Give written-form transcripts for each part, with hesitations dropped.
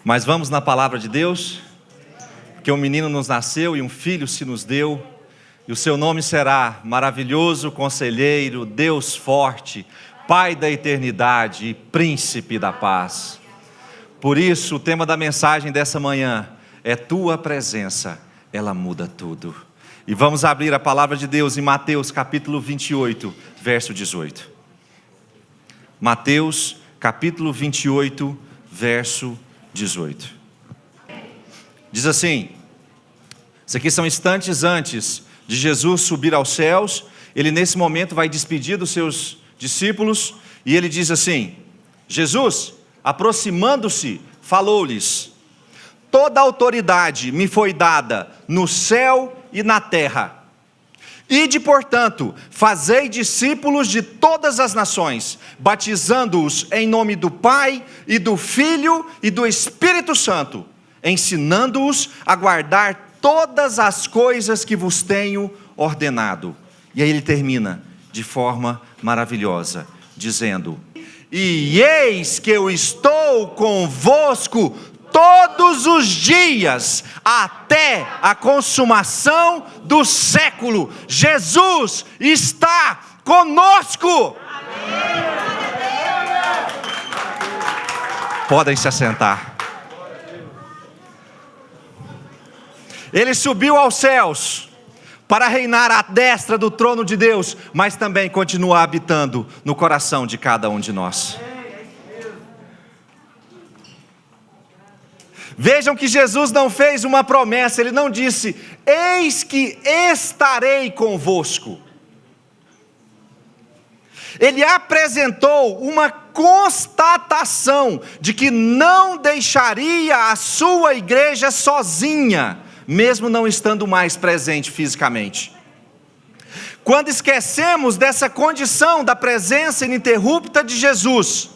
Mas vamos na palavra de Deus, porque um menino nos nasceu e um filho se nos deu, e o seu nome será Maravilhoso Conselheiro, Deus Forte, Pai da Eternidade e Príncipe da Paz. Por isso, o tema da mensagem dessa manhã é Tua Presença, ela muda tudo. E vamos abrir a palavra de Deus em Mateus capítulo 28, verso 18. Mateus capítulo 28, verso 18. Diz assim: isso aqui são instantes antes de Jesus subir aos céus. Ele nesse momento vai despedir dos seus discípulos, e ele diz assim: Jesus, aproximando-se, falou-lhes: toda autoridade me foi dada no céu e na terra. Ide, portanto, fazei discípulos de todas as nações, batizando-os em nome do Pai, e do Filho, e do Espírito Santo, ensinando-os a guardar todas as coisas que vos tenho ordenado. E aí ele termina de forma maravilhosa, dizendo: e eis que eu estou convosco todos os dias, até a consumação do século. Jesus está conosco. Podem se assentar. Ele subiu aos céus para reinar à destra do trono de Deus, mas também continua habitando no coração de cada um de nós. Vejam que Jesus não fez uma promessa, ele não disse: eis que estarei convosco. Ele apresentou uma constatação de que não deixaria a sua igreja sozinha, mesmo não estando mais presente fisicamente. Quando esquecemos dessa condição da presença ininterrupta de Jesus,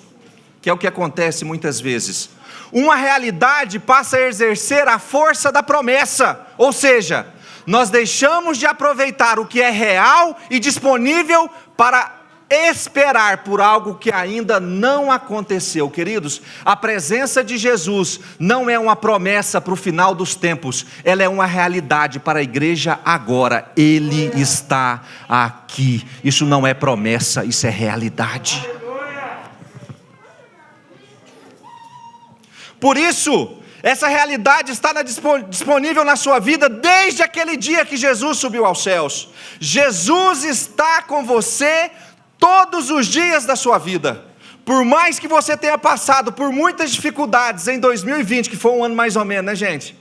que é o que acontece muitas vezes, uma realidade passa a exercer a força da promessa, ou seja, nós deixamos de aproveitar o que é real e disponível para esperar por algo que ainda não aconteceu. Queridos, a presença de Jesus não é uma promessa para o final dos tempos, ela é uma realidade para a igreja agora. Ele está aqui. Isso não é promessa, isso é realidade. Por isso, essa realidade está disponível na sua vida desde aquele dia que Jesus subiu aos céus. Jesus está com você todos os dias da sua vida. Por mais que você tenha passado por muitas dificuldades em 2020, que foi um ano mais ou menos, né, gente?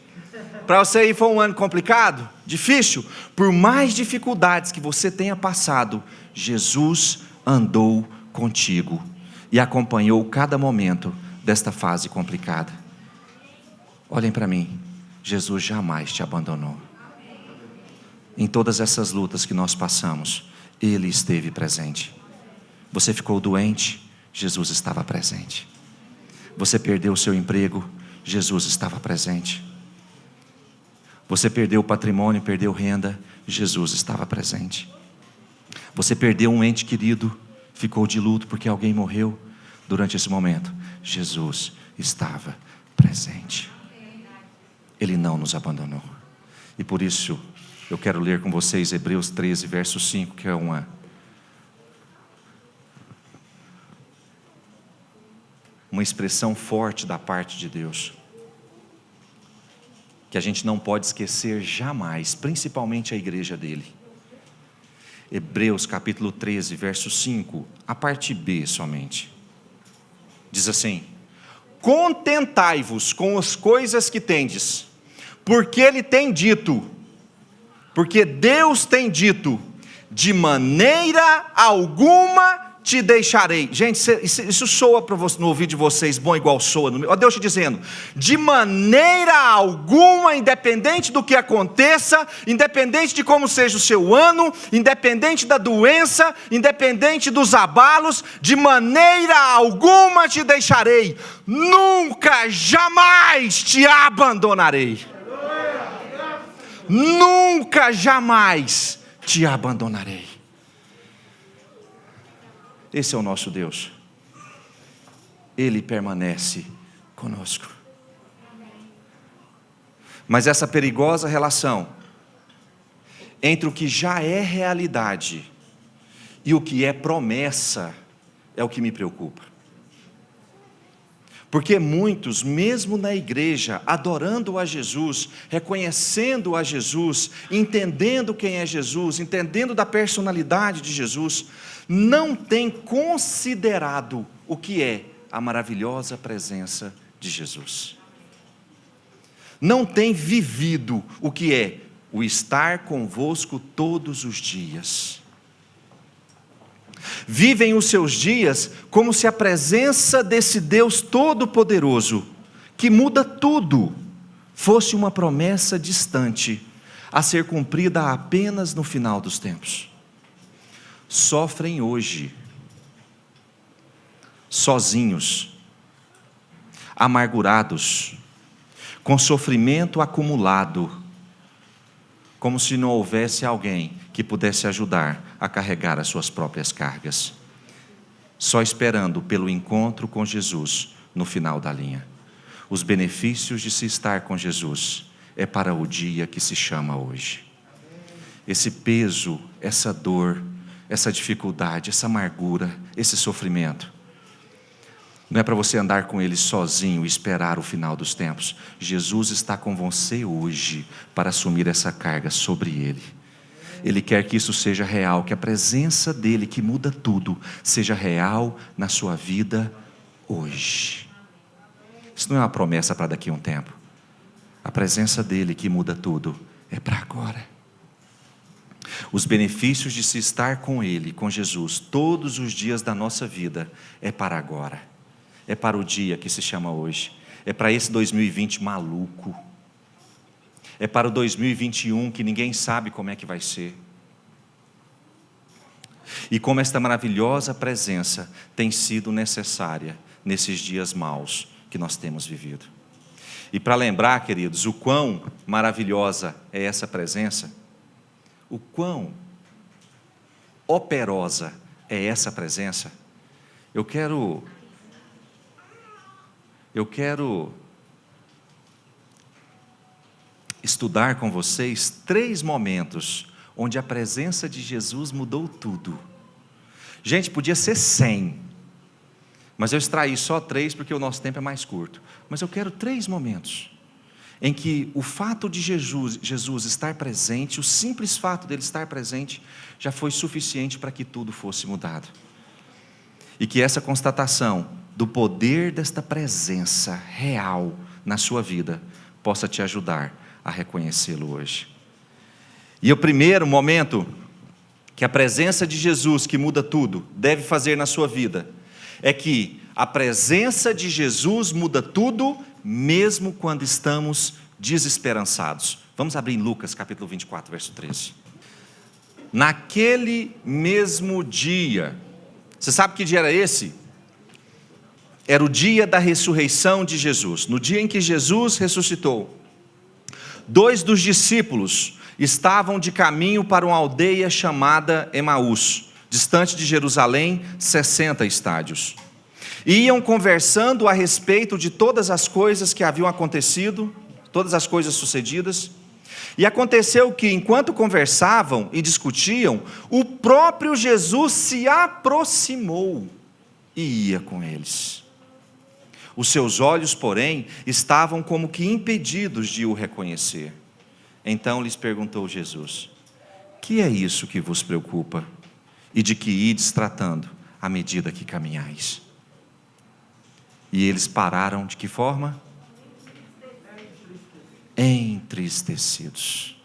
Para você aí foi um ano complicado, difícil. Por mais dificuldades que você tenha passado, Jesus andou contigo e acompanhou cada momento desta fase complicada. Olhem para mim, Jesus jamais te abandonou. Em todas essas lutas que nós passamos, Ele esteve presente. Você ficou doente, Jesus estava presente. Você perdeu o seu emprego, Jesus estava presente. Você perdeu o patrimônio, perdeu renda, Jesus estava presente. Você perdeu um ente querido, ficou de luto porque alguém morreu. Durante esse momento, Jesus estava presente. Ele não nos abandonou. E por isso, eu quero ler com vocês Hebreus 13, verso 5, que é uma expressão forte da parte de Deus, que a gente não pode esquecer jamais, principalmente a igreja dele. Hebreus capítulo 13, verso 5, a parte B somente. Diz assim: contentai-vos com as coisas que tendes, porque Deus tem dito, de maneira alguma te deixarei. Gente, isso soa no ouvido de vocês bom igual soa no meu. Ó, Deus te dizendo: de maneira alguma, independente do que aconteça, independente de como seja o seu ano, independente da doença, independente dos abalos, de maneira alguma te deixarei, nunca, jamais te abandonarei. Nunca, jamais te abandonarei. Esse é o nosso Deus. Ele permanece conosco. Mas essa perigosa relação entre o que já é realidade e o que é promessa é o que me preocupa. Porque muitos, mesmo na igreja, adorando a Jesus, reconhecendo a Jesus, entendendo quem é Jesus, entendendo da personalidade de Jesus, não têm considerado o que é a maravilhosa presença de Jesus. Não têm vivido o que é o estar convosco todos os dias. Vivem os seus dias como se a presença desse Deus Todo-Poderoso, que muda tudo, fosse uma promessa distante, a ser cumprida apenas no final dos tempos. Sofrem hoje, sozinhos, amargurados, com sofrimento acumulado, como se não houvesse alguém que pudesse ajudar a carregar as suas próprias cargas, só esperando pelo encontro com Jesus no final da linha. Os benefícios de se estar com Jesus é para o dia que se chama hoje. Esse peso, essa dor, essa dificuldade, essa amargura, esse sofrimento, não é para você andar com Ele sozinho e esperar o final dos tempos. Jesus está com você hoje para assumir essa carga sobre Ele. Ele quer que isso seja real, que a presença dEle, que muda tudo, seja real na sua vida hoje. Isso não é uma promessa para daqui a um tempo. A presença dEle, que muda tudo, é para agora. Os benefícios de se estar com Ele, com Jesus, todos os dias da nossa vida, é para agora. É para o dia que se chama hoje. É para esse 2020 maluco. É para o 2021 que ninguém sabe como é que vai ser. E como esta maravilhosa presença tem sido necessária nesses dias maus que nós temos vivido. E para lembrar, queridos, o quão maravilhosa é essa presença, o quão operosa é essa presença, eu quero estudar com vocês 3 momentos onde a presença de Jesus mudou tudo. Gente, podia ser 100, mas eu extraí só 3 porque o nosso tempo é mais curto. Mas eu quero 3 momentos em que o fato de Jesus estar presente, o simples fato dele estar presente, já foi suficiente para que tudo fosse mudado. E que essa constatação do poder desta presença real na sua vida possa te ajudar a reconhecê-lo hoje. E o primeiro momento que a presença de Jesus, que muda tudo, deve fazer na sua vida, é que a presença de Jesus muda tudo, mesmo quando estamos desesperançados. Vamos abrir em Lucas capítulo 24, verso 13. Naquele mesmo dia, você sabe que dia era esse? Era o dia da ressurreição de Jesus. No dia em que Jesus ressuscitou, 2 dos discípulos estavam de caminho para uma aldeia chamada Emaús, distante de Jerusalém, 60 estádios. E iam conversando a respeito de todas as coisas que haviam acontecido, todas as coisas sucedidas. E aconteceu que, enquanto conversavam e discutiam, o próprio Jesus se aproximou e ia com eles. Os seus olhos, porém, estavam como que impedidos de o reconhecer. Então lhes perguntou Jesus: que é isso que vos preocupa? E de que ides tratando à medida que caminhais? E eles pararam de que forma? Entristecidos.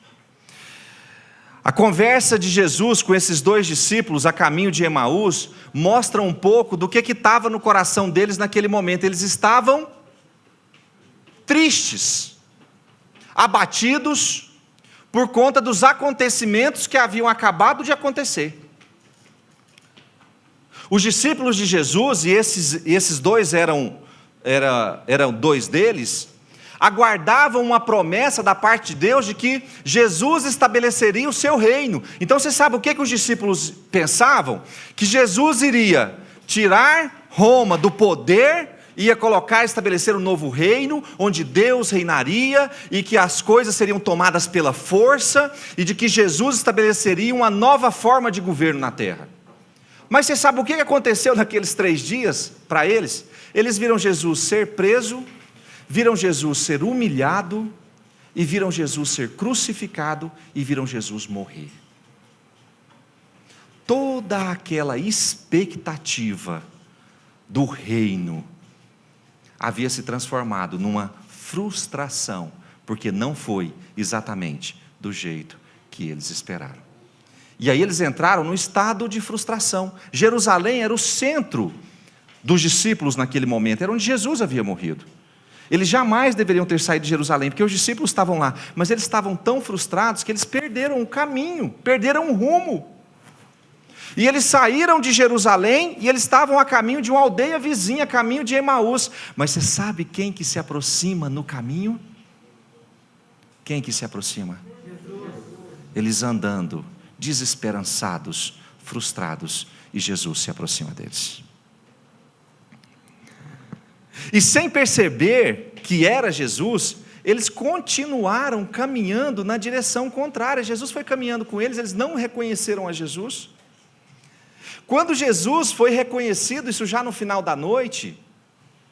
A conversa de Jesus com esses 2 discípulos a caminho de Emaús mostra um pouco do que estava no coração deles naquele momento. Eles estavam tristes, abatidos por conta dos acontecimentos que haviam acabado de acontecer. Os discípulos de Jesus, e esses 2 eram 2 deles, aguardavam uma promessa da parte de Deus de que Jesus estabeleceria o seu reino. Então você sabe o que os discípulos pensavam? Que Jesus iria tirar Roma do poder ia colocar, estabelecer um novo reino, onde Deus reinaria, e que as coisas seriam tomadas pela força, e de que Jesus estabeleceria uma nova forma de governo na terra. Mas você sabe o que aconteceu naqueles 3 dias para eles? Eles viram Jesus ser preso, viram Jesus ser humilhado, e viram Jesus ser crucificado, e viram Jesus morrer. Toda aquela expectativa do reino havia se transformado numa frustração, porque não foi exatamente do jeito que eles esperaram. E aí eles entraram num estado de frustração. Jerusalém era o centro dos discípulos naquele momento, era onde Jesus havia morrido. Eles jamais deveriam ter saído de Jerusalém, porque os discípulos estavam lá, mas eles estavam tão frustrados que eles perderam o caminho, perderam o rumo. E eles saíram de Jerusalém e eles estavam a caminho de uma aldeia vizinha, a caminho de Emaús. Mas você sabe quem que se aproxima no caminho? Quem que se aproxima? Jesus. Eles andando, desesperançados, frustrados, e Jesus se aproxima deles. E sem perceber que era Jesus, eles continuaram caminhando na direção contrária. Jesus foi caminhando com eles, eles não reconheceram a Jesus. Quando Jesus foi reconhecido, isso já no final da noite,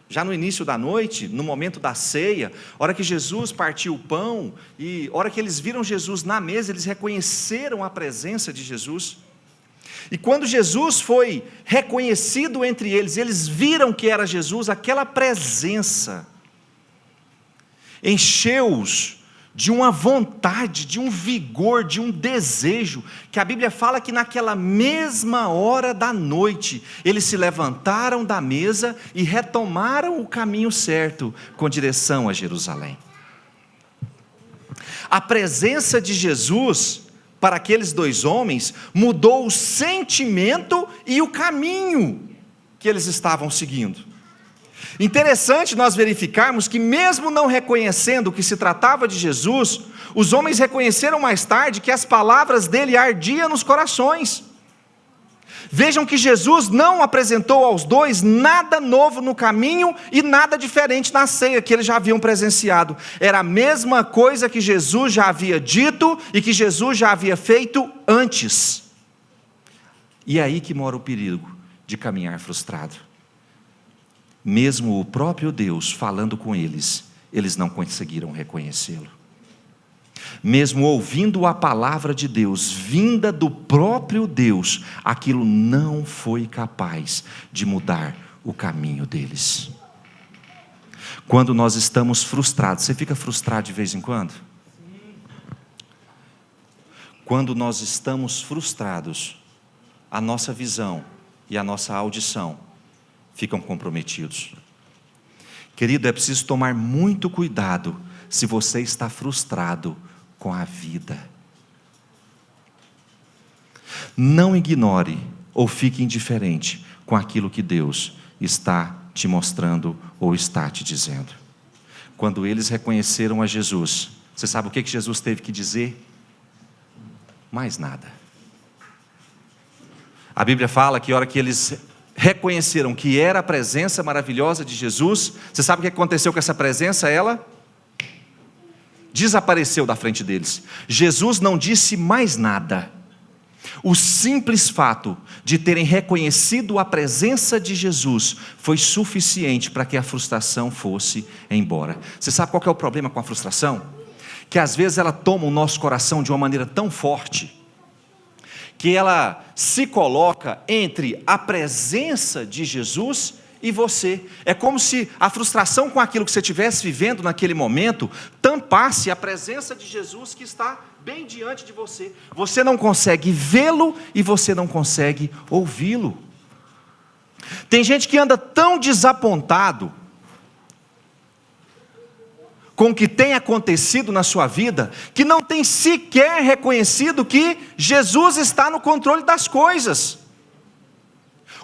já no início da noite, no momento da ceia, hora que Jesus partiu o pão, e hora que eles viram Jesus na mesa, eles reconheceram a presença de Jesus. E quando Jesus foi reconhecido entre eles, eles viram que era Jesus, aquela presença encheu-os de uma vontade, de um vigor, de um desejo, que a Bíblia fala que naquela mesma hora da noite, eles se levantaram da mesa e retomaram o caminho certo, com direção a Jerusalém. A presença de Jesus, para aqueles 2 homens, mudou o sentimento e o caminho que eles estavam seguindo. Interessante nós verificarmos que, mesmo não reconhecendo que se tratava de Jesus, os homens reconheceram mais tarde que as palavras dele ardiam nos corações. Vejam que Jesus não apresentou aos 2 nada novo no caminho e nada diferente na ceia que eles já haviam presenciado. Era a mesma coisa que Jesus já havia dito e que Jesus já havia feito antes. E é aí que mora o perigo de caminhar frustrado. Mesmo o próprio Deus falando com eles, eles não conseguiram reconhecê-lo. Mesmo ouvindo a palavra de Deus, vinda do próprio Deus, aquilo não foi capaz de mudar o caminho deles. Quando nós estamos frustrados, você fica frustrado de vez em quando? Quando nós estamos frustrados, a nossa visão e a nossa audição ficam comprometidos. Querido, é preciso tomar muito cuidado se você está frustrado com a vida. Não ignore ou fique indiferente com aquilo que Deus está te mostrando ou está te dizendo. Quando eles reconheceram a Jesus, você sabe o que Jesus teve que dizer? Mais nada. A Bíblia fala que a hora que eles reconheceram que era a presença maravilhosa de Jesus, você sabe o que aconteceu com essa presença? Ela desapareceu da frente deles. Jesus não disse mais nada. O simples fato de terem reconhecido a presença de Jesus foi suficiente para que a frustração fosse embora. Você sabe qual que é o problema com a frustração? Que às vezes ela toma o nosso coração de uma maneira tão forte, que ela se coloca entre a presença de Jesus e você. É como se a frustração com aquilo que você estivesse vivendo naquele momento tampasse a presença de Jesus que está bem diante de você. Você não consegue vê-lo e você não consegue ouvi-lo. Tem gente que anda tão desapontado com o que tem acontecido na sua vida, que não tem sequer reconhecido que Jesus está no controle das coisas.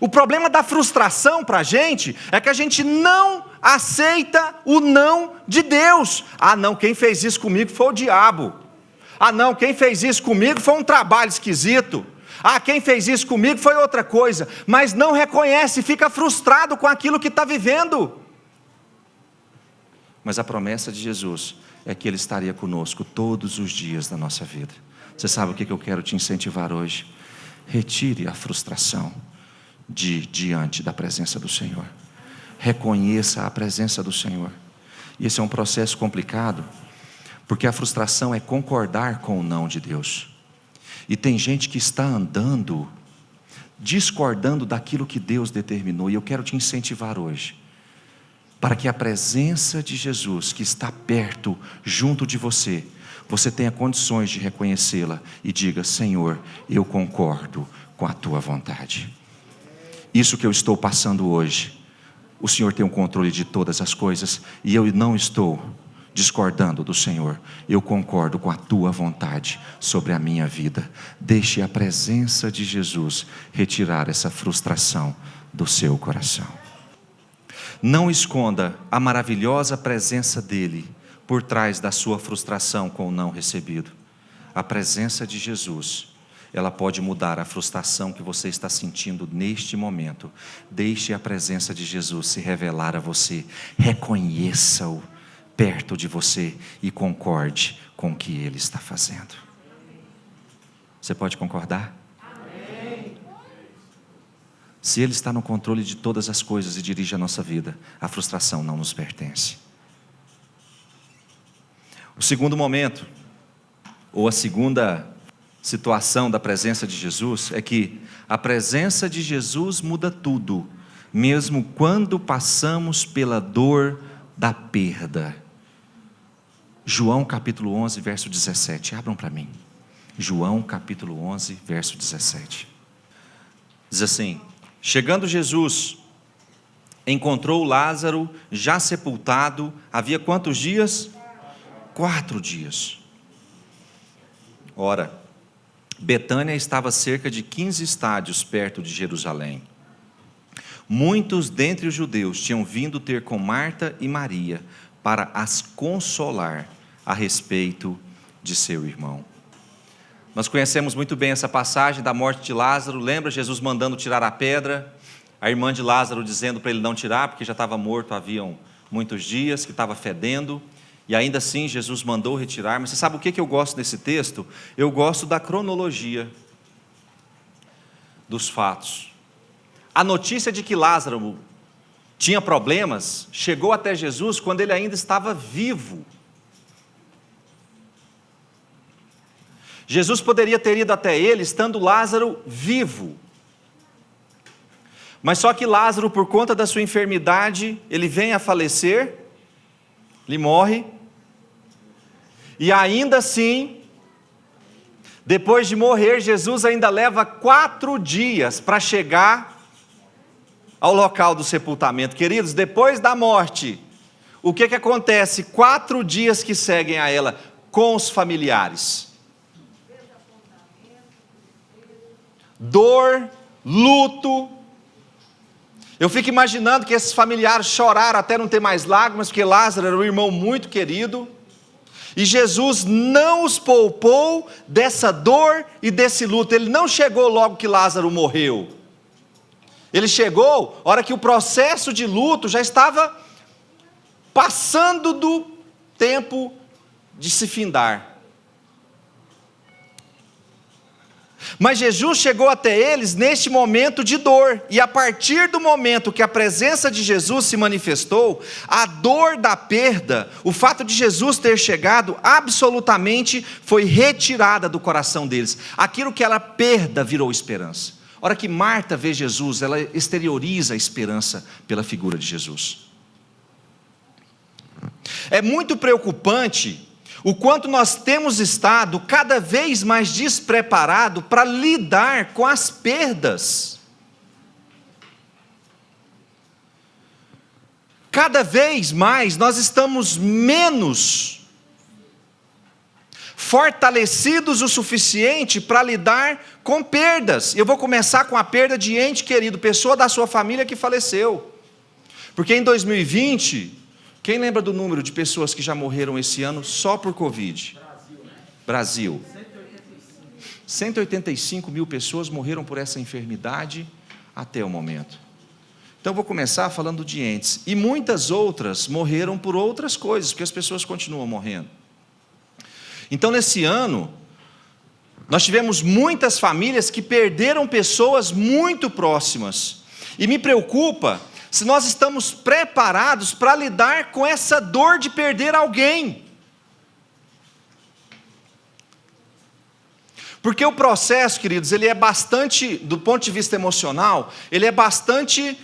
O problema da frustração para a gente é que a gente não aceita o não de Deus. Ah não, quem fez isso comigo foi o diabo. Ah não, quem fez isso comigo foi um trabalho esquisito. Ah, quem fez isso comigo foi outra coisa. Mas não reconhece, fica frustrado com aquilo que está vivendo. Mas a promessa de Jesus é que Ele estaria conosco todos os dias da nossa vida. Você sabe o que eu quero te incentivar hoje? Retire a frustração diante da presença do Senhor. Reconheça a presença do Senhor. E esse é um processo complicado, porque a frustração é concordar com o não de Deus. E tem gente que está andando, discordando daquilo que Deus determinou. E eu quero te incentivar hoje, para que a presença de Jesus, que está perto, junto de você, você tenha condições de reconhecê-la e diga: Senhor, eu concordo com a tua vontade. Isso que eu estou passando hoje, o Senhor tem o controle de todas as coisas, e eu não estou discordando do Senhor. Eu concordo com a tua vontade sobre a minha vida. Deixe a presença de Jesus retirar essa frustração do seu coração. Não esconda a maravilhosa presença dEle por trás da sua frustração com o não recebido. A presença de Jesus, ela pode mudar a frustração que você está sentindo neste momento. Deixe a presença de Jesus se revelar a você. Reconheça-o perto de você e concorde com o que Ele está fazendo. Você pode concordar? Amém. Se Ele está no controle de todas as coisas e dirige a nossa vida, a frustração não nos pertence. O segundo momento, ou a segunda situação da presença de Jesus, é que a presença de Jesus muda tudo, mesmo quando passamos pela dor da perda. João capítulo 11, verso 17, abram para mim. João capítulo 11, verso 17. Diz assim: chegando Jesus, encontrou Lázaro já sepultado, havia quantos dias? 4 dias. Ora, Betânia estava a cerca de 15 estádios perto de Jerusalém. Muitos dentre os judeus tinham vindo ter com Marta e Maria para as consolar a respeito de seu irmão. Nós conhecemos muito bem essa passagem da morte de Lázaro. Lembra Jesus mandando tirar a pedra? A irmã de Lázaro dizendo para ele não tirar, porque já estava morto haviam muitos dias, que estava fedendo. E ainda assim Jesus mandou retirar. Mas você sabe o que eu gosto desse texto? Eu gosto da cronologia dos fatos. A notícia de que Lázaro tinha problemas chegou até Jesus quando ele ainda estava vivo. Jesus poderia ter ido até ele estando Lázaro vivo. Mas só que Lázaro, por conta da sua enfermidade, ele vem a falecer, ele morre. E ainda assim, depois de morrer, Jesus ainda leva 4 dias para chegar ao local do sepultamento. Queridos, depois da morte, o que acontece? 4 dias que seguem a ela com os familiares. Dor, luto. Eu fico imaginando que esses familiares choraram até não ter mais lágrimas, porque Lázaro era um irmão muito querido. E Jesus não os poupou dessa dor e desse luto. Ele não chegou logo que Lázaro morreu. Ele chegou na hora que o processo de luto já estava passando do tempo de se findar. Mas Jesus chegou até eles neste momento de dor, e a partir do momento que a presença de Jesus se manifestou, a dor da perda, o fato de Jesus ter chegado, absolutamente foi retirada do coração deles. Aquilo que era perda virou esperança. A hora que Marta vê Jesus, ela exterioriza a esperança pela figura de Jesus. É muito preocupante o quanto nós temos estado cada vez mais despreparados para lidar com as perdas. Cada vez mais nós estamos menos fortalecidos o suficiente para lidar com perdas. Eu vou começar com a perda de ente querido, pessoa da sua família que faleceu. Porque em 2020... quem lembra do número de pessoas que já morreram esse ano só por Covid? Brasil. 185 mil pessoas morreram por essa enfermidade até o momento. Então eu vou começar falando de entes. E muitas outras morreram por outras coisas, porque as pessoas continuam morrendo. Então nesse ano, nós tivemos muitas famílias que perderam pessoas muito próximas. E me preocupa se nós estamos preparados para lidar com essa dor de perder alguém. Porque o processo, queridos, ele é bastante, do ponto de vista emocional, ele é bastante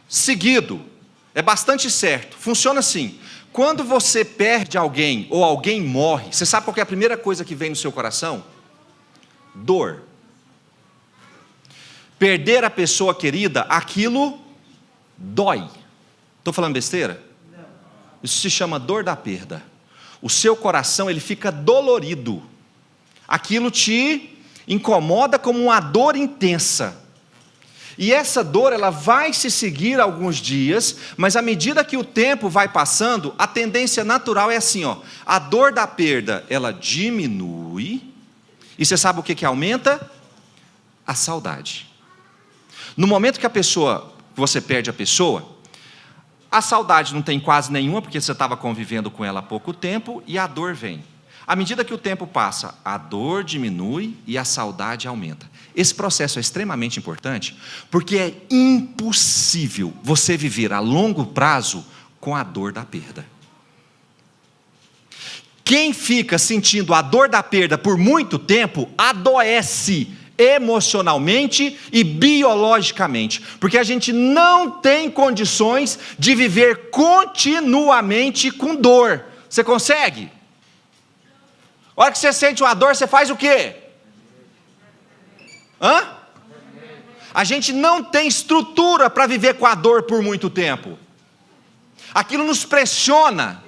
seguido, é bastante certo. Funciona assim: quando você perde alguém ou alguém morre, você sabe qual é a primeira coisa que vem no seu coração? Dor. Perder a pessoa querida, aquilo dói. Estou falando besteira? Não. Isso se chama dor da perda. O seu coração, ele fica dolorido. Aquilo te incomoda como uma dor intensa. E essa dor, ela vai se seguir alguns dias, mas à medida que o tempo vai passando, a tendência natural é assim, ó, a dor da perda, ela diminui, e você sabe o que aumenta? A saudade. No momento que você perde a pessoa, a saudade não tem quase nenhuma, porque você estava convivendo com ela há pouco tempo, e a dor vem. À medida que o tempo passa, a dor diminui e a saudade aumenta. Esse processo é extremamente importante, porque é impossível você viver a longo prazo com a dor da perda. Quem fica sentindo a dor da perda por muito tempo, adoece emocionalmente e biologicamente, porque a gente não tem condições de viver continuamente com dor. Você consegue? A hora que você sente uma dor, você faz o quê? A gente não tem estrutura para viver com a dor por muito tempo. Aquilo nos pressiona.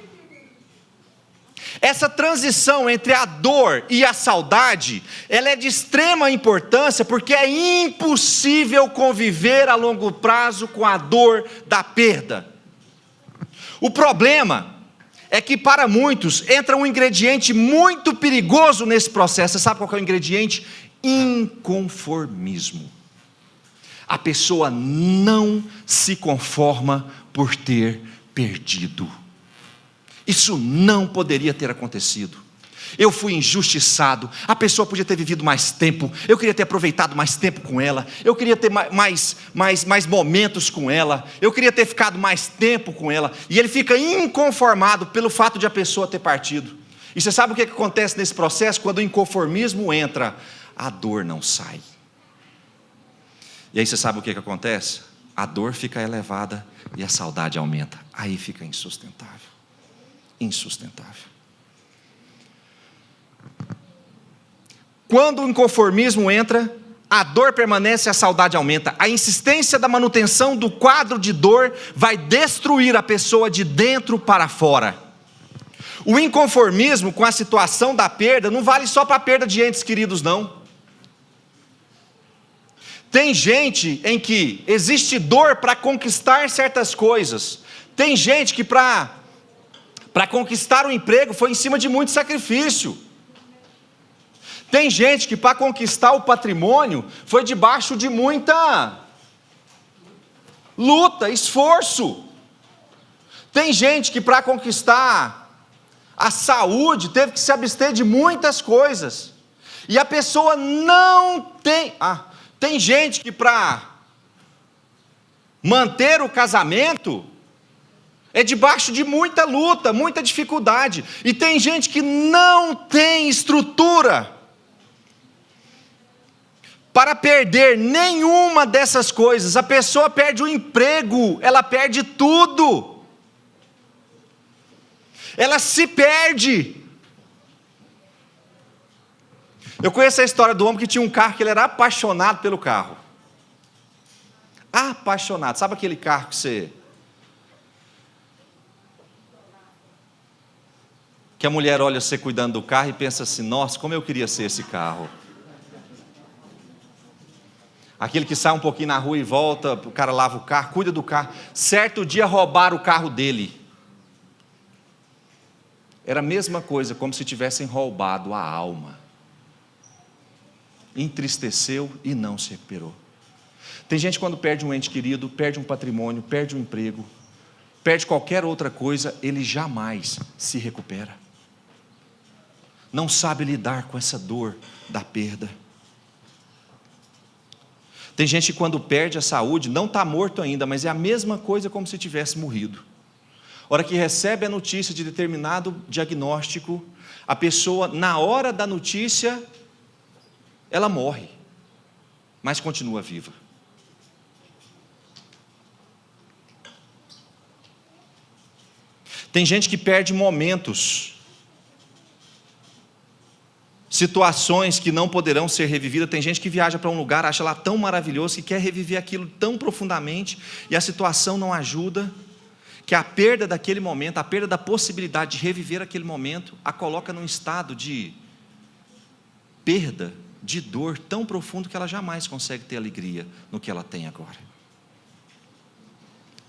Essa transição entre a dor e a saudade, ela é de extrema importância, porque é impossível conviver a longo prazo com a dor da perda. O problema é que para muitos entra um ingrediente muito perigoso nesse processo. Você sabe qual que é o ingrediente? Inconformismo. A pessoa não se conforma por ter perdido. Isso não poderia ter acontecido. Eu fui injustiçado, a pessoa podia ter vivido mais tempo, eu queria ter aproveitado mais tempo com ela, eu queria ter mais momentos com ela, eu queria ter ficado mais tempo com ela, e ele fica inconformado pelo fato de a pessoa ter partido. E você sabe o que acontece nesse processo? Quando o inconformismo entra, a dor não sai. E aí você sabe o que acontece? A dor fica elevada e a saudade aumenta. Aí fica insustentável. Insustentável. Quando o inconformismo entra, a dor permanece e a saudade aumenta. A insistência da manutenção do quadro de dor vai destruir a pessoa de dentro para fora. O inconformismo com a situação da perda não vale só para a perda de entes queridos, não. Tem gente em que existe dor para conquistar certas coisas. Tem gente que para conquistar o emprego foi em cima de muito sacrifício. Tem gente que para conquistar o patrimônio foi debaixo de muita luta, esforço. Tem gente que para conquistar a saúde teve que se abster de muitas coisas. E a pessoa não tem... Tem gente que para manter o casamento é debaixo de muita luta, muita dificuldade. E tem gente que não tem estrutura para perder nenhuma dessas coisas. A pessoa perde o emprego, ela perde tudo. Ela se perde. Eu conheço a história do homem que tinha um carro que ele era apaixonado pelo carro. Apaixonado. Sabe aquele carro que a mulher olha você cuidando do carro e pensa assim: nossa, como eu queria ser esse carro. Aquele que sai um pouquinho na rua e volta, o cara lava o carro, cuida do carro. Certo dia roubaram o carro dele. Era a mesma coisa, como se tivessem roubado a alma. Entristeceu e não se recuperou. Tem gente quando perde um ente querido, perde um patrimônio, perde um emprego, perde qualquer outra coisa, ele jamais se recupera. Não sabe lidar com essa dor da perda. Tem gente que quando perde a saúde, não está morto ainda, mas é a mesma coisa como se tivesse morrido. A hora que recebe a notícia de determinado diagnóstico, a pessoa, na hora da notícia, ela morre, mas continua viva. Tem gente que perde momentos, situações que não poderão ser revividas. Tem gente que viaja para um lugar, acha lá tão maravilhoso, que quer reviver aquilo tão profundamente, e a situação não ajuda, que a perda daquele momento, a perda da possibilidade de reviver aquele momento, a coloca num estado de perda, de dor tão profundo que ela jamais consegue ter alegria no que ela tem agora.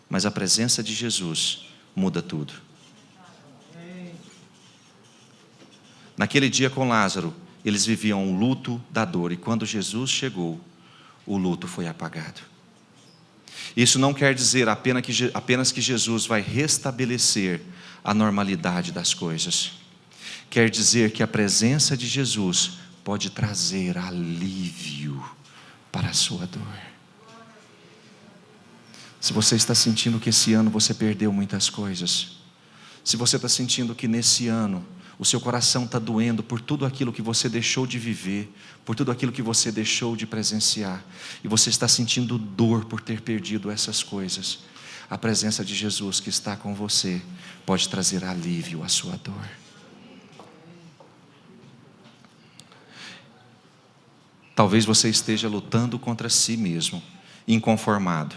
Mas a presença de Jesus muda tudo. Naquele dia com Lázaro, eles viviam um luto da dor, e quando Jesus chegou, o luto foi apagado. Isso não quer dizer apenas que Jesus vai restabelecer a normalidade das coisas. Quer dizer que a presença de Jesus pode trazer alívio para a sua dor. Se você está sentindo que esse ano você perdeu muitas coisas, se você está sentindo que nesse ano o seu coração está doendo por tudo aquilo que você deixou de viver, por tudo aquilo que você deixou de presenciar, e você está sentindo dor por ter perdido essas coisas, a presença de Jesus que está com você pode trazer alívio à sua dor. Talvez você esteja lutando contra si mesmo, inconformado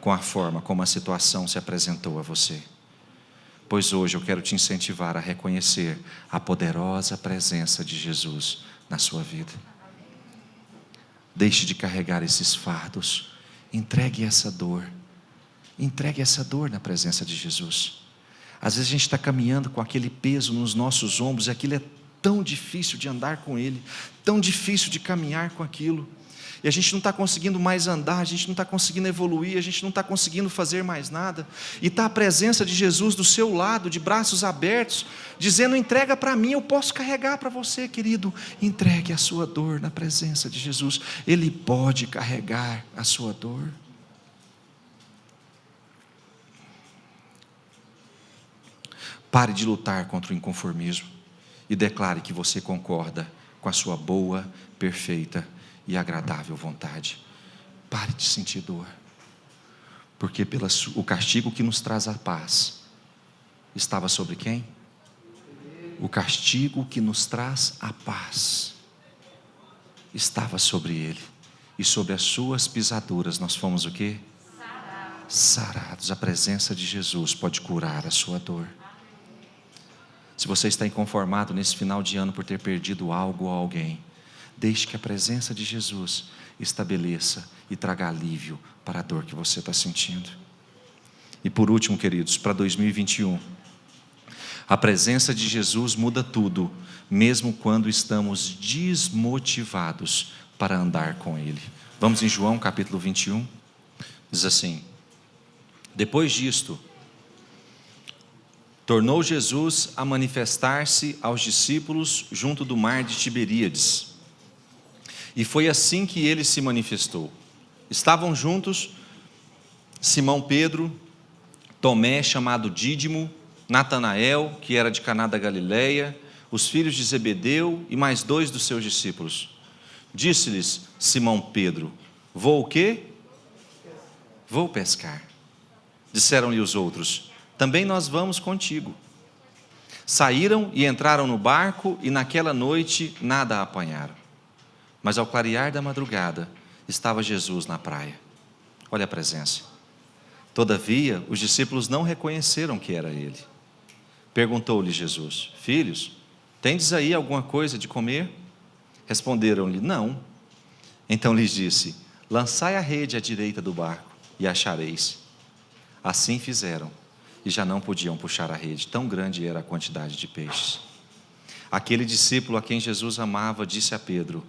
com a forma como a situação se apresentou a você. Pois hoje eu quero te incentivar a reconhecer a poderosa presença de Jesus na sua vida. Deixe de carregar esses fardos, entregue essa dor na presença de Jesus. Às vezes a gente está caminhando com aquele peso nos nossos ombros, e aquilo é tão difícil de andar com ele, tão difícil de caminhar com aquilo, e a gente não está conseguindo mais andar, a gente não está conseguindo evoluir, a gente não está conseguindo fazer mais nada, e está a presença de Jesus do seu lado, de braços abertos, dizendo: entrega para mim, eu posso carregar para você, querido. Entregue a sua dor na presença de Jesus, Ele pode carregar a sua dor. Pare de lutar contra o inconformismo e declare que você concorda com a sua boa, perfeita e agradável vontade. Pare de sentir dor, porque o castigo que nos traz a paz estava sobre quem? O castigo que nos traz a paz estava sobre ele, e sobre as suas pisaduras nós fomos o quê? Sarados. A presença de Jesus pode curar a sua dor. Se você está inconformado nesse final de ano por ter perdido algo ou alguém, deixe que a presença de Jesus estabeleça e traga alívio para a dor que você está sentindo. E por último, queridos, para 2021, a presença de Jesus muda tudo, mesmo quando estamos desmotivados para andar com Ele. Vamos em João capítulo 21, diz assim: depois disto, tornou Jesus a manifestar-se aos discípulos junto do mar de Tiberíades. E foi assim que ele se manifestou. Estavam juntos Simão Pedro, Tomé, chamado Dídimo, Natanael, que era de Caná da Galileia, os filhos de Zebedeu e mais 2 dos seus discípulos. Disse-lhes Simão Pedro: vou o quê? Vou pescar. Disseram-lhe os outros: também nós vamos contigo. Saíram e entraram no barco, e naquela noite nada apanharam. Mas ao clarear da madrugada, estava Jesus na praia. Olha a presença. Todavia, os discípulos não reconheceram que era ele. Perguntou-lhe Jesus: filhos, tendes aí alguma coisa de comer? Responderam-lhe: não. Então lhes disse: lançai a rede à direita do barco, e achareis. Assim fizeram, e já não podiam puxar a rede, tão grande era a quantidade de peixes. Aquele discípulo a quem Jesus amava disse a Pedro: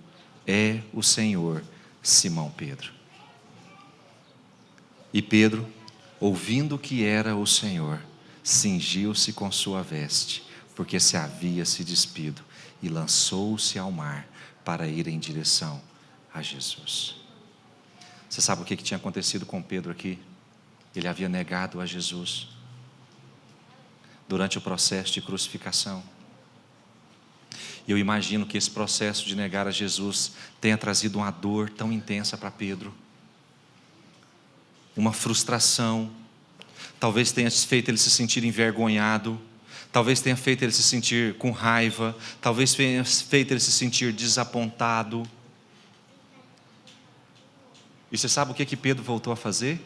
é o Senhor. Simão Pedro: E Pedro, ouvindo que era o Senhor, cingiu-se com sua veste, porque se havia se despido, e lançou-se ao mar para ir em direção a Jesus. Você sabe o que tinha acontecido com Pedro aqui? Ele havia negado a Jesus durante o processo de crucificação. E eu imagino que esse processo de negar a Jesus tenha trazido uma dor tão intensa para Pedro, uma frustração, talvez tenha feito ele se sentir envergonhado, talvez tenha feito ele se sentir com raiva, talvez tenha feito ele se sentir desapontado. E você sabe o que Pedro voltou a fazer?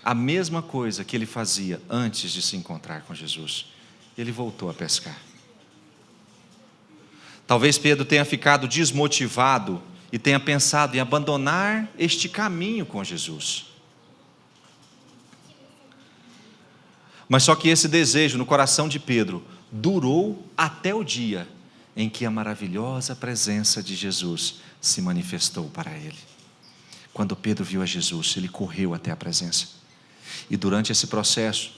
A mesma coisa que ele fazia antes de se encontrar com Jesus. Ele voltou a pescar. Talvez Pedro tenha ficado desmotivado e tenha pensado em abandonar este caminho com Jesus. Mas só que esse desejo no coração de Pedro durou até o dia em que a maravilhosa presença de Jesus se manifestou para ele. Quando Pedro viu a Jesus, ele correu até a presença. E durante esse processo,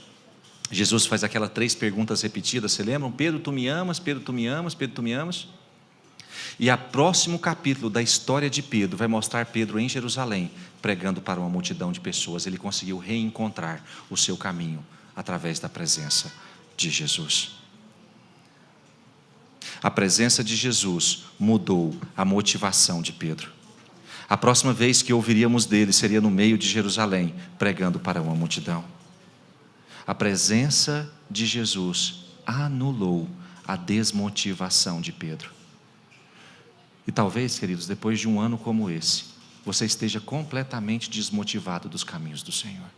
Jesus faz aquelas 3 perguntas repetidas. Você lembra? Pedro, tu me amas? Pedro, tu me amas? Pedro, tu me amas? E o próximo capítulo da história de Pedro vai mostrar Pedro em Jerusalém, pregando para uma multidão de pessoas. Ele conseguiu reencontrar o seu caminho através da presença de Jesus. A presença de Jesus mudou a motivação de Pedro. A próxima vez que ouviríamos dele seria no meio de Jerusalém, pregando para uma multidão. A presença de Jesus anulou a desmotivação de Pedro. E talvez, queridos, depois de um ano como esse, você esteja completamente desmotivado dos caminhos do Senhor.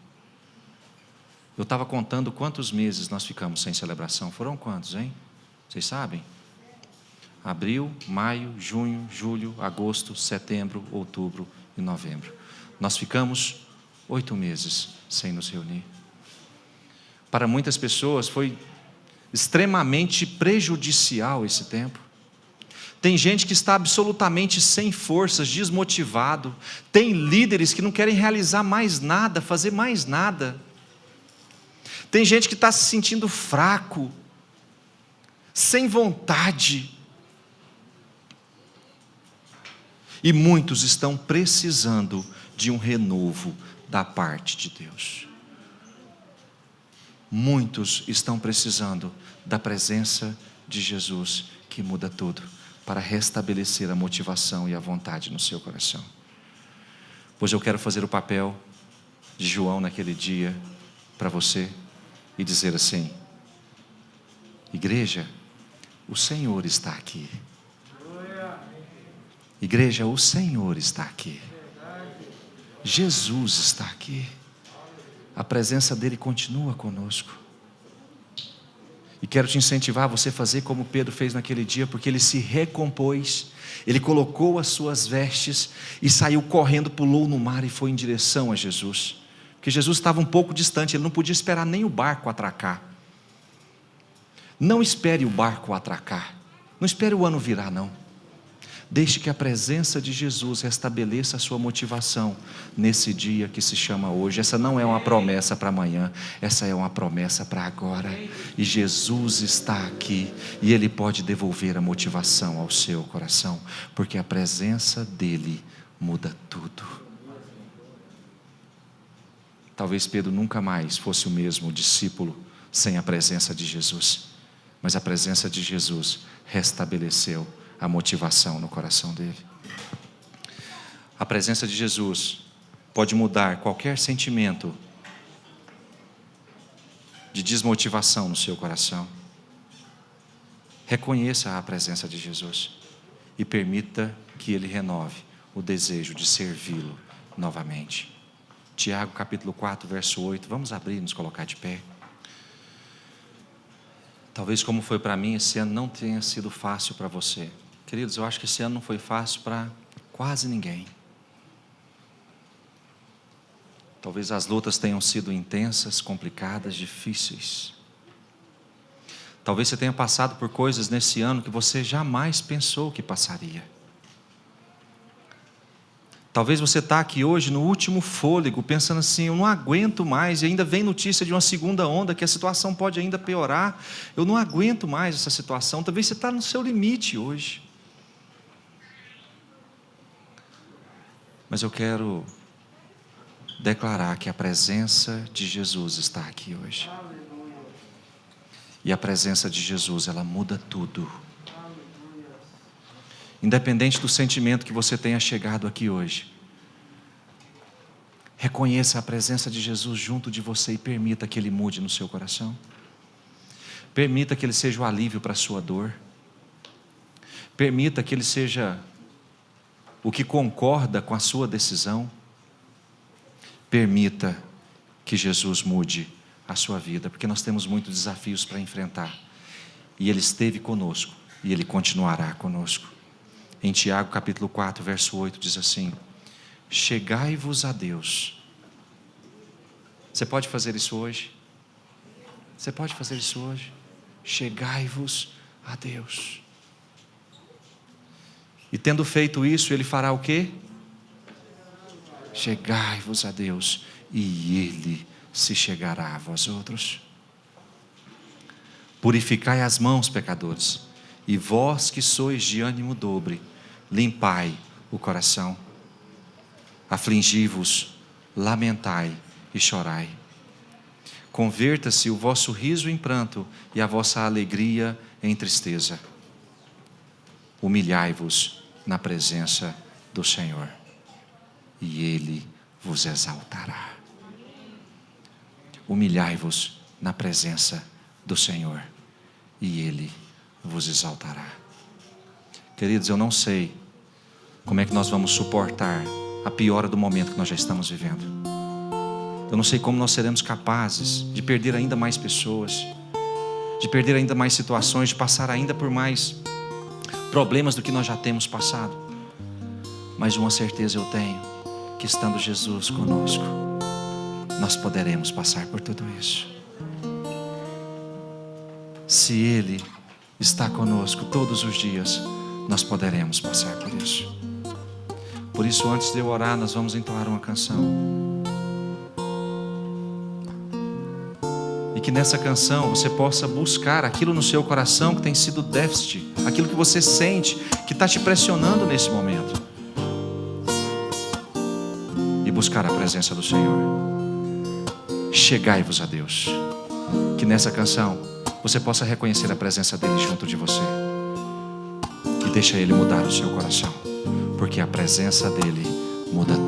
Eu estava contando quantos meses nós ficamos sem celebração. Foram quantos, hein? Vocês sabem? Abril, maio, junho, julho, agosto, setembro, outubro e novembro. Nós ficamos 8 meses sem nos reunir. Para muitas pessoas foi extremamente prejudicial esse tempo. Tem gente que está absolutamente sem forças, desmotivado. Tem líderes que não querem realizar mais nada, fazer mais nada. Tem gente que está se sentindo fraco, sem vontade. E muitos estão precisando de um renovo da parte de Deus. Muitos estão precisando da presença de Jesus, que muda tudo, para restabelecer a motivação e a vontade no seu coração. Pois eu quero fazer o papel de João naquele dia para você e dizer assim: igreja, o Senhor está aqui. Igreja, o Senhor está aqui. Jesus está aqui. A presença dele continua conosco. E quero te incentivar a você fazer como Pedro fez naquele dia, porque ele se recompôs, ele colocou as suas vestes e saiu correndo, pulou no mar e foi em direção a Jesus. Porque Jesus estava um pouco distante, ele não podia esperar nem o barco atracar. Não espere o barco atracar, não espere o ano virar, não. Deixe que a presença de Jesus restabeleça a sua motivação nesse dia que se chama hoje. Essa não é uma promessa para amanhã, essa é uma promessa para agora. E Jesus está aqui e Ele pode devolver a motivação ao seu coração, porque a presença dEle muda tudo. Talvez Pedro nunca mais fosse o mesmo discípulo sem a presença de Jesus, mas a presença de Jesus restabeleceu a motivação no coração dele. A presença de Jesus pode mudar qualquer sentimento de desmotivação no seu coração. Reconheça a presença de Jesus e permita que Ele renove o desejo de servi-lo novamente. Tiago capítulo 4, verso 8. Vamos abrir e nos colocar de pé. Talvez como foi para mim, esse ano não tenha sido fácil para você. Queridos, eu acho que esse ano não foi fácil para quase ninguém. Talvez as lutas tenham sido intensas, complicadas, difíceis. Talvez você tenha passado por coisas nesse ano que você jamais pensou que passaria. Talvez você está aqui hoje no último fôlego, pensando assim: eu não aguento mais, e ainda vem notícia de uma segunda onda, que a situação pode ainda piorar. Eu não aguento mais essa situação. Talvez você está no seu limite hoje. Mas eu quero declarar que a presença de Jesus está aqui hoje. E a presença de Jesus, ela muda tudo. Independente do sentimento que você tenha chegado aqui hoje, reconheça a presença de Jesus junto de você e permita que Ele mude no seu coração. Permita que Ele seja o alívio para a sua dor. Permita que Ele seja o que concorda com a sua decisão. Permita que Jesus mude a sua vida, porque nós temos muitos desafios para enfrentar. E Ele esteve conosco, e Ele continuará conosco. Em Tiago capítulo 4, verso 8 diz assim: chegai-vos a Deus. Você pode fazer isso hoje? Você pode fazer isso hoje? Chegai-vos a Deus. E tendo feito isso, Ele fará o quê? Chegai-vos a Deus, e Ele se chegará a vós outros. Purificai as mãos, pecadores, e vós que sois de ânimo dobre, limpai o coração. Afligi-vos, lamentai e chorai. Converta-se o vosso riso em pranto e a vossa alegria em tristeza. Humilhai-vos na presença do Senhor, e Ele vos exaltará. Humilhai-vos na presença do Senhor, e Ele vos exaltará. Queridos, eu não sei como é que nós vamos suportar a piora do momento que nós já estamos vivendo. Eu não sei como nós seremos capazes de perder ainda mais pessoas, de perder ainda mais situações, de passar ainda por mais problemas do que nós já temos passado. Mas uma certeza eu tenho, que estando Jesus conosco, nós poderemos passar por tudo isso. Se Ele está conosco todos os dias, nós poderemos passar por isso. Por isso, antes de eu orar, nós vamos entoar uma canção. E que nessa canção você possa buscar aquilo no seu coração que tem sido déficit, aquilo que você sente que está te pressionando nesse momento, e buscar a presença do Senhor. Chegai-vos a Deus. Que nessa canção você possa reconhecer a presença dEle junto de você, e deixa Ele mudar o seu coração, porque a presença dEle muda tudo.